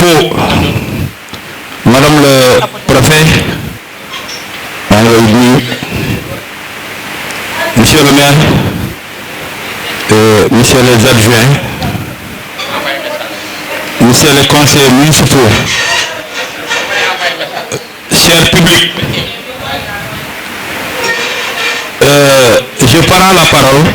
propos, Madame le Préfet, Monsieur le maire, Monsieur les adjoints, Monsieur les conseillers municipaux, cher public, je prends la parole.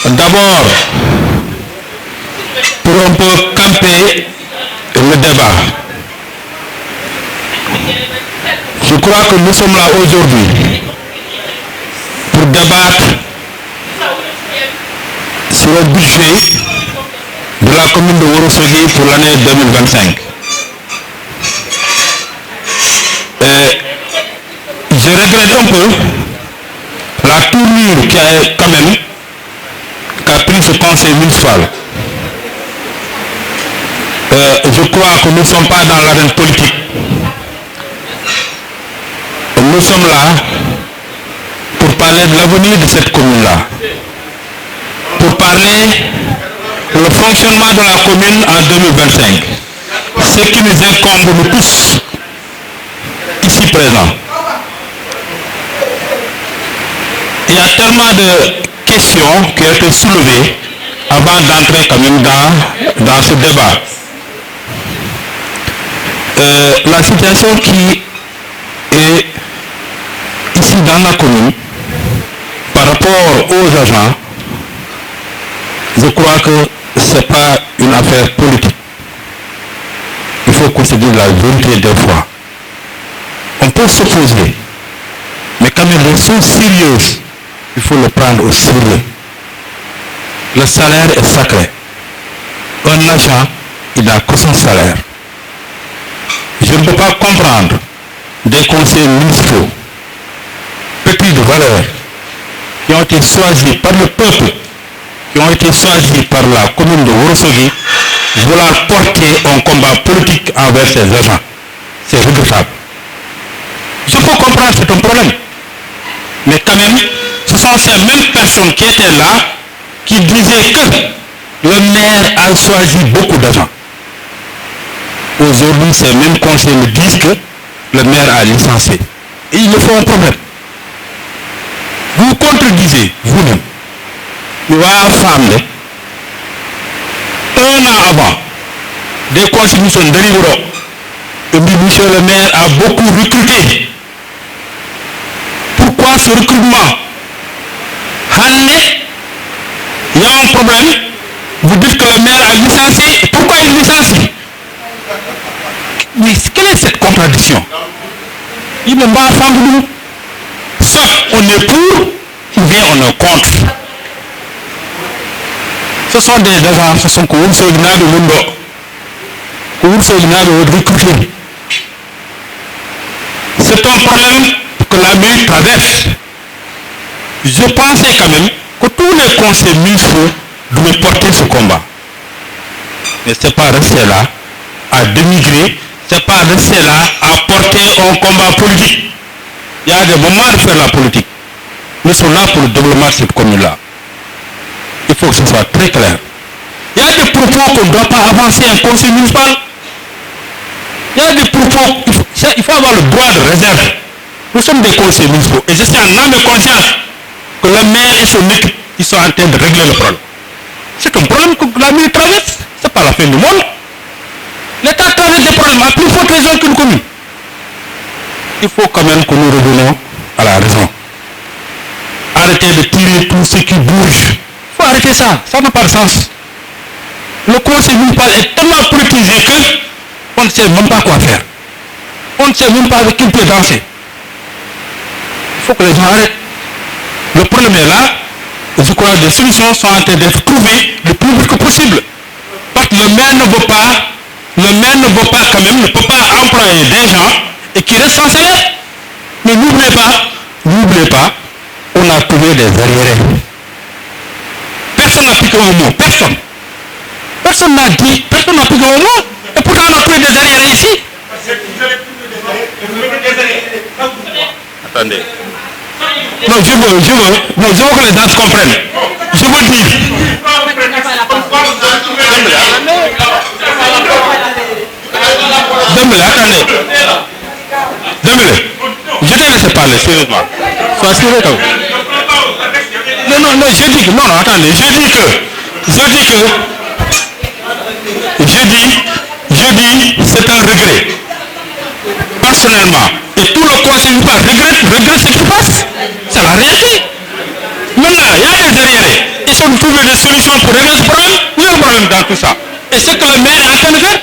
D'abord, pour un peu camper le débat. Je crois que nous sommes là aujourd'hui pour débattre sur le budget de la commune de Ourossogui pour l'année 2025. Je regrette un peu la tournure qui a pris ce conseil municipal. Je crois que nous ne sommes pas dans l'arène politique. Nous sommes là pour parler de l'avenir de cette commune-là. Pour parler le fonctionnement de la commune en 2025. Ce qui nous incombe nous tous, ici présents. Il y a tellement de questions qui ont été soulevées avant d'entrer quand même dans ce débat. La situation qui est ici dans la commune par rapport aux agents, je crois que ce n'est pas une affaire politique. Il faut qu'on se dise la vérité des fois. On peut s'opposer, mais quand même les choses sérieuses, il faut le prendre au sérieux. Le salaire est sacré. Un agent, il a que son salaire. Je ne peux pas comprendre des conseillers municipaux, petits de valeur, qui ont été choisis par le peuple, qui ont été choisis par la commune de Ourossogui, vouloir porter un combat politique envers ces agents. C'est regrettable. Je peux comprendre, c'est un problème. Mais quand même, ce sont ces mêmes personnes qui étaient là, qui disaient que le maire a choisi beaucoup d'agents. Aujourd'hui, ces mêmes conseillers me disent que le maire a licencié. Et il me faut un problème. Vous contredisez vous-même. Nous avons femme, un an avant, des constitutions de Rivero, et monsieur le maire a beaucoup recruté. Pourquoi ce recrutement? Il y a un problème. Vous dites que le maire a licencié. Pourquoi il licencie? Mais quelle est cette contradiction? Il ne va pas nous. Soit on est pour, ou bien on est contre. Ce sont des agents, ce sont comme ceux qui n'ont de l'undo, comme ceux qui n'ont de recruter. C'est un problème que la mairie traverse. Je pensais quand même que tous les conseils municipaux devaient porter ce combat. Mais ce n'est pas rester là à dénigrer, ce n'est pas rester là à porter un combat politique. Il y a des moments de faire la politique. Nous sommes là pour le développement de cette commune-là. Il faut que ce soit très clair. Il y a des propos qu'on ne doit pas avancer en conseil municipal. Il y a des propos, il faut avoir le droit de réserve. Nous sommes des conseils municipaux. Et je suis en âme et conscience que le maire et son équipe, ils sont en train de régler le problème. C'est un problème que la mairie traverse. Ce n'est pas la fin du monde. L'État traverse des problèmes à plus forte raison qu'une commune. Il faut quand même que nous revenions à la raison. Arrêtez de tirer tout ce qui bouge. Il faut arrêter ça. Ça n'a pas de sens. Le conseil municipal est tellement politisé qu'on ne sait même pas quoi faire. On ne sait même pas avec qui peut danser. Il faut que les gens arrêtent. Le problème est là. Je crois que les solutions sont en train d'être trouvées le plus vite que possible. Parce que le maire ne veut pas quand même, ne peut pas employer des gens et qui restent sans salaire. Mais n'oubliez pas, on a trouvé des arriérés. Personne n'a piqué un mot, personne. Personne n'a dit, personne n'a piqué un mot. Et pourtant on a trouvé des arriérés ici. Attendez. Non, je veux que les gens comprennent. Je veux dire. attendez. Dembélé, je t'ai laissé parler sérieusement. Sois sérieux quand même. Non, j'ai dit que, non, attendez, j'ai dit c'est un regret. Personnellement, et tout le conseil du pas regrette ce qui passe. C'est la réalité. Maintenant, il y a des arriérés. Ils ont trouvé des solutions pour régler ce problème. Où est le problème dans tout ça? Et c'est que le maire est en train de faire.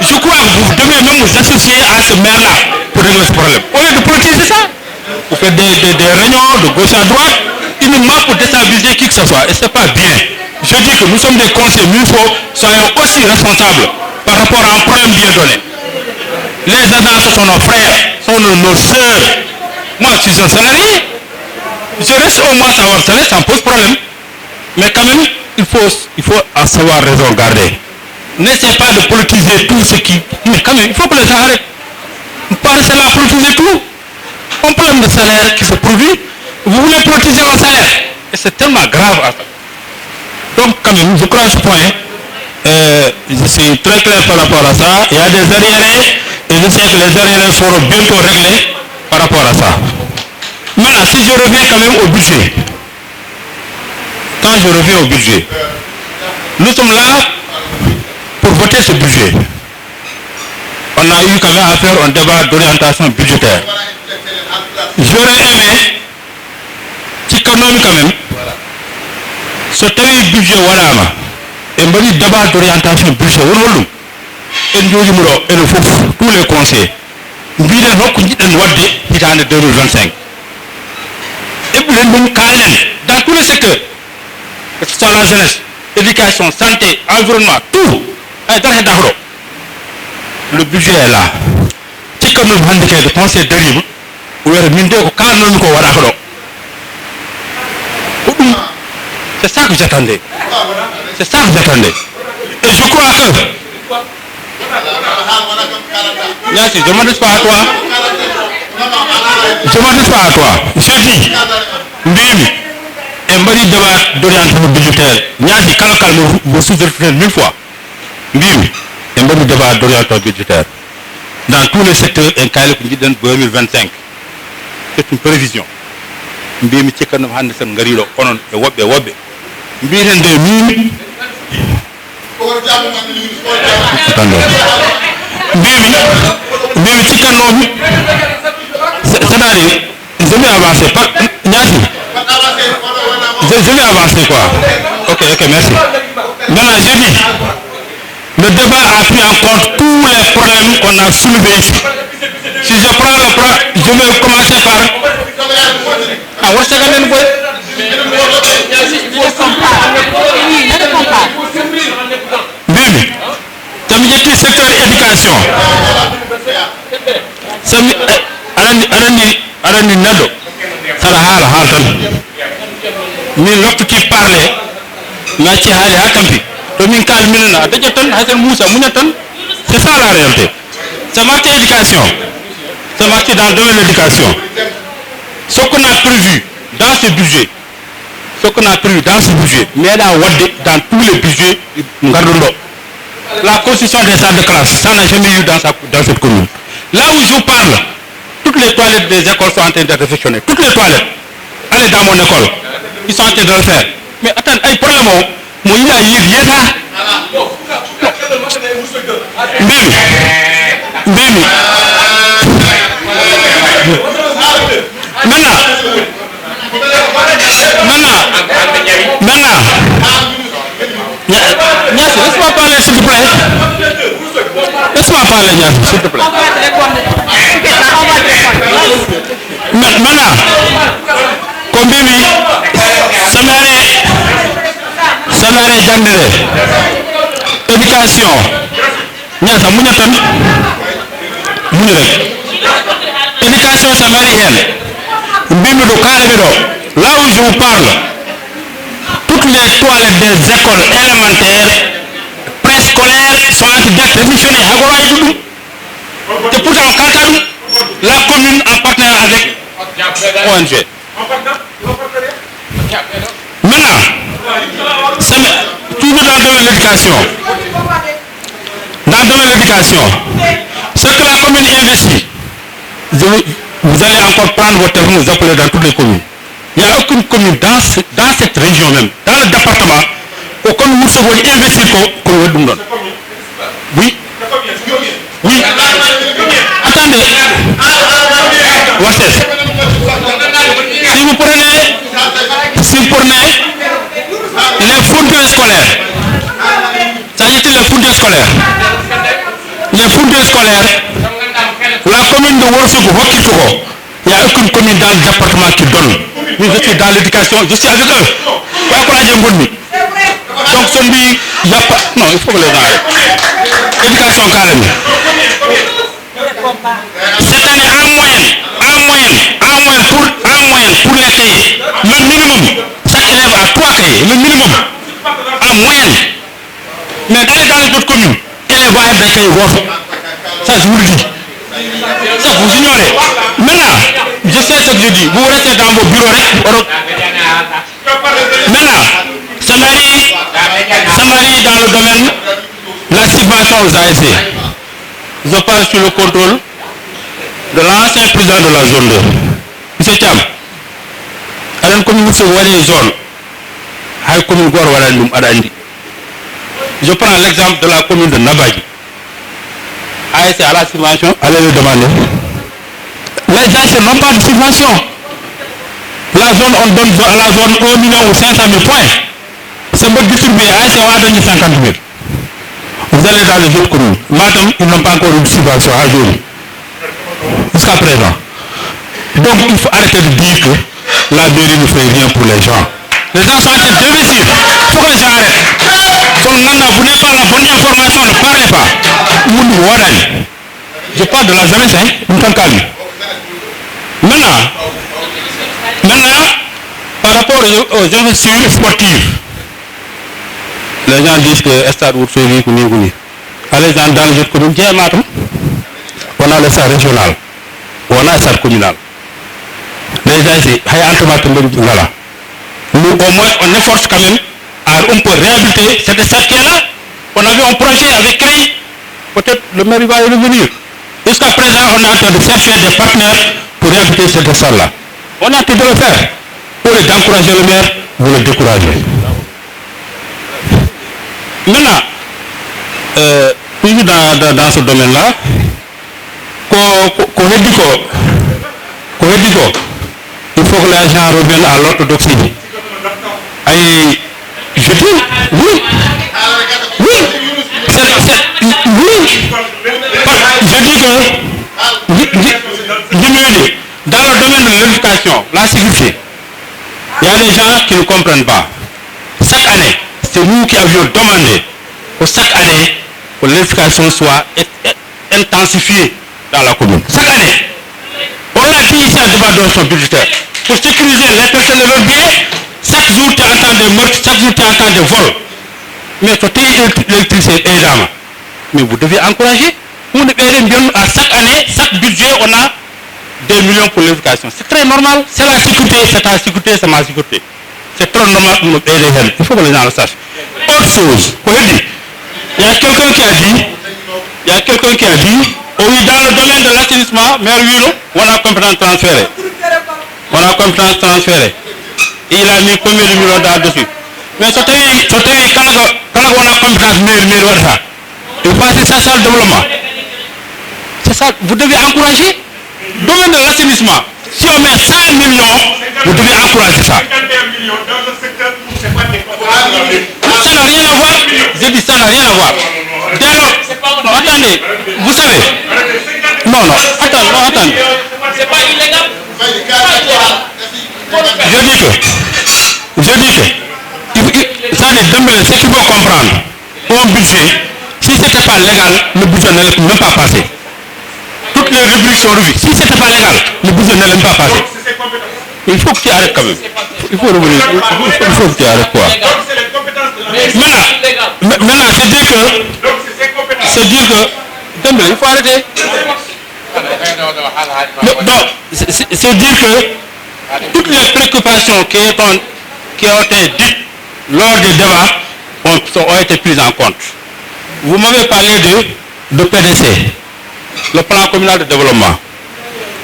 Je crois que vous devez même vous associer à ce maire-là pour régler ce problème. Au lieu de politiser ça, vous faites des réunions de gauche à droite, uniquement pour déstabiliser qui que ce soit. Et ce n'est pas bien. Je dis que nous sommes des conseillers municipaux, soyons aussi responsables par rapport à un problème bien donné. Les agents sont nos frères, sont nos soeurs. Moi, je suis un salarié. Je reste au moins savoir salaire, ça me pose problème. Mais quand même, il faut à savoir raison garder. N'essayez pas de politiser tout ce qui... Mais quand même, il faut que les gens arrêtent. Pas rester là à politiser tout. Un problème de salaire qui se produit, vous voulez politiser un salaire. Et c'est tellement grave. Donc, quand même, je crois à ce point, je suis très clair par rapport à ça. Il y a des arriérés, et je sais que les arriérés seront bientôt réglés par rapport à ça. Maintenant, si je reviens quand même au budget, quand je reviens au budget, nous sommes là pour voter ce budget. On a eu quand même à faire un débat d'orientation budgétaire. J'aurais aimé, si quand même, ce budget, voilà, et me dit débat d'orientation budgétaire, et nous et le tous les conseils, nous avons en 2025. Et puis, dans tous les secteurs, que ce soit la jeunesse, éducation, santé, environnement, tout, le budget est là. Si nous avons le conseil de livre, c'est ça que j'attendais. C'est ça que j'attendais. Et je crois que... Merci, je ne m'adresse pas à toi. Je ne m'adresse pas à toi. Je dis, Mbimi, et Mbari débat d'orientation budgétaire. Merci, quand vous sous-traitez 1000 fois. Mbimi, et Mbari débat d'orientation budgétaire. Dans tous les secteurs, un calme qui dit 2025. C'est une prévision. Mbimi, c'est comme un de Ngarilo, Onon, et Wabbe. Mbimi, Mbimi, Mbimi, Tikanom, c'est-à-dire, je vais avancer. Je vais avancer quoi. Ok, merci. Maintenant, je dis, le débat a pris en compte tous les problèmes qu'on a soulevés ici. Si je prends le problème, je vais commencer par... Ah, what's the name? Bibi, tu as dit secteur éducation. Arani Nado, ça la haltan. Mais l'autre qui parlait, n'a pas allé à Tampi. Domin Kalmina, Dajeton, Hassan Moussa, Mounatan, c'est ça la réalité. C'est marqué éducation. C'est marqué dans le domaine de l'éducation. Ce qu'on a prévu dans ce budget, mais dans tous les budgets, la construction des salles de classe, ça n'a jamais eu dans cette commune. Là où je parle, toutes les toilettes des écoles sont en train d'être réfectionnées. Toutes les toilettes. Allez dans mon école. Ils sont en train de le faire. Mais attends, il y a un problème. Moi, il y a eu ça. Mbimi. Maintenant. Niasse, laisse-moi parler s'il te plaît. Laisse-moi parler, Niasse, s'il te plaît. Maintenant, comme Mbimi, Samare Jandere, éducation, Niasse, Mouniatan, éducation samarienne, Mbimi do Karebido, là où je vous parle, toutes les toilettes des écoles élémentaires, préscolaires sont en train d'être réfectionnées. Et pourtant, la commune en partenariat avec ONG. Maintenant, toujours dans le domaine de l'éducation. Dans le domaine de l'éducation, Ce que la commune investit, vous allez encore prendre votre téléphone, vous appelez dans toutes les communes. Il n'y a aucune commune dans cette région même, dans le département, où comme nous savons investir comme nous. Oui. Oui. Attendez. Si vous prenez les fournitures scolaires, ça y est, les fournitures scolaires. Les fournitures scolaires, la commune de Wolsouk, il n'y a aucune commune dans le département qui donne. Nous, je suis dans l'éducation, je suis avec eux. Donc, celui, il n'y a pas. Non, il faut que les gens arrêtent. Éducation carrément. Cette année, en moyenne, pour les cahiers, le minimum, chaque élève a 3 cahiers, le minimum, en moyenne. Mais dans les autres communes, élèves vont être des cahiers. Ça, je vous le dis. Ça, vous ignorez. Maintenant, je sais ce que je dis. Vous restez dans vos bureaux. Maintenant, Samari, dans le domaine de la subvention aux ASC. Je parle sur le contrôle de l'ancien président de la zone 2. M. Thiam, à la commune se voit les zones. Je prends l'exemple de la commune de Nabagi. ASC à la subvention, allez le demander. Les ASC n'ont pas de subvention. La zone, on donne à la zone 1 million ou 500 000 points. C'est bon distribué. ASC, on va donner 50 000. Vous allez dans les autres communes. Madame, ils n'ont pas encore une subvention à jour. Jusqu'à présent. Donc, il faut arrêter de dire que la mairie ne fait rien pour les gens. Les gens sont en train d'investir. Il faut que les gens arrêtent. Comme vous n'avez pas la bonne information, ne parlez pas. Je parle de la jeunesse, hein. Maintenant, par rapport aux investisseurs sportifs, les gens disent que Stade ou Février, allez dans les autres communes, on a le stade régional, on a le stade communal. Les gens, nous, au moins, on efforce quand même on peut réhabiliter cet stade qui est là. On avait un projet avec CREI. Peut-être le maire va y revenir. Jusqu'à présent, on est en train de chercher des partenaires pour réhabiliter cette salle-là. On a en train de le faire. Pour encourager le maire, vous le découragez. Maintenant, toujours dans ce domaine-là, il faut que les gens reviennent à l'orthodoxie. Je dis, oui. Je dis que, dans le domaine de l'éducation, la sécurité, il y a des gens qui ne comprennent pas. Chaque année, c'est nous qui avions demandé que chaque année, que l'éducation soit intensifiée dans la commune. Chaque année. On l'a dit ici à débat de son budgétaire. Pour sécuriser les personnes de leur bien, chaque jour tu entends des meurtres, chaque jour tu entends des vols. Mais côté l'électricité, évidemment. Mais vous devez encourager. Vous devez bien à chaque année, chaque budget, on a des millions pour l'éducation. C'est très normal. C'est la sécurité, c'est ta sécurité, c'est ma sécurité. C'est trop normal pour nous aider. Il faut que les gens le sachent. Autre chose, il y a quelqu'un qui a dit, oui, dans le domaine de l'assainissement, maire Wilo, on a compétence transférée. Et il a mis combien de millions là-dessus. Mais quand on a compétence maire, il faut passer ça sur le développement. C'est ça, vous devez encourager. Domaine de l'assainissement, si on met 100 millions, vous devez encourager ça. Ça n'a rien à voir. J'ai dit ça n'a rien à voir. Dès lors, non, attendez, vous savez. Non, attendez. C'est pas illégal. Je dis que, ça n'est ce qu'il faut comprendre. Pour un budget, si ce n'était pas légal, le budget n'allait même pas passer. Toutes les rubriques sont revues. Si ce n'était pas légal, le budget n'allait même pas passer. Il faut que tu arrêtes quand même. Il faut revenir. Il faut que tu arrêtes quoi. Maintenant, c'est dire que, il faut arrêter. Donc, c'est dire que toutes les préoccupations qui ont été dites lors des débats ont été prises en compte. Vous m'avez parlé de PDC. le plan communal de développement.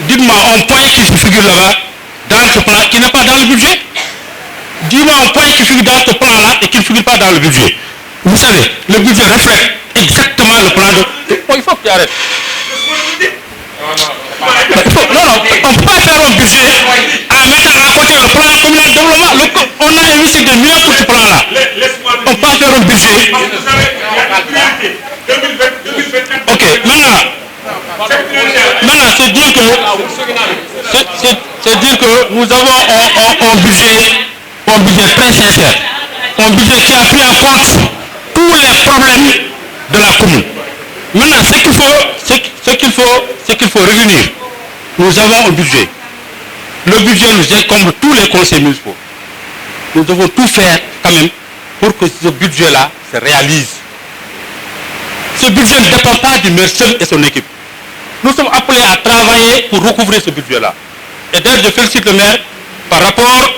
Dites-moi un point qui se figure là-bas, dans ce plan, qui n'est pas dans le budget. Dis-moi un point qui figure dans ce plan-là et qui ne figure pas dans le budget. Vous savez, le budget reflète exactement le plan de... Oh, il faut que tu arrêtes. Non, on ne peut pas faire un budget en mettant à côté le plan communal de développement. On a investi des millions pour ce plan-là. On ne peut pas faire un budget. Ok, maintenant c'est dire que nous avons un budget très sincère, un budget qui a pris en compte tous les problèmes de la commune. Maintenant, ce qu'il faut revenir. Nous avons un budget. Le budget nous incombe tous les conseils municipaux. Nous devons tout faire quand même pour que ce budget-là se réalise. Ce budget ne dépend pas du maire seul et son équipe. Nous sommes appelés à travailler pour recouvrir ce budget-là. Et d'ailleurs, je félicite le maire par rapport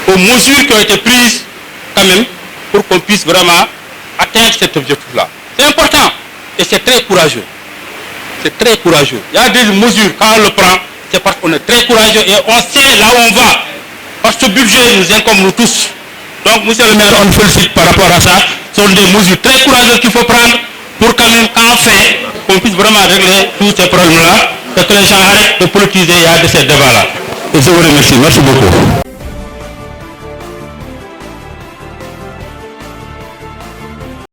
aux mesures qui ont été prises quand même pour qu'on puisse vraiment atteindre cet objectif-là. C'est important et c'est très courageux. C'est très courageux. Il y a des mesures, quand on le prend, c'est parce qu'on est très courageux et on sait là où on va. Parce que ce budget nous incombe nous tous. Donc, monsieur le maire, on nous félicite par rapport à ça. Ce sont des mesures très courageuses qu'il faut prendre pour quand même, enfin, qu'on puisse vraiment régler tous ces problèmes-là et que les gens arrêtent de politiser et de ces débats-là. Et je vous remercie. Merci beaucoup.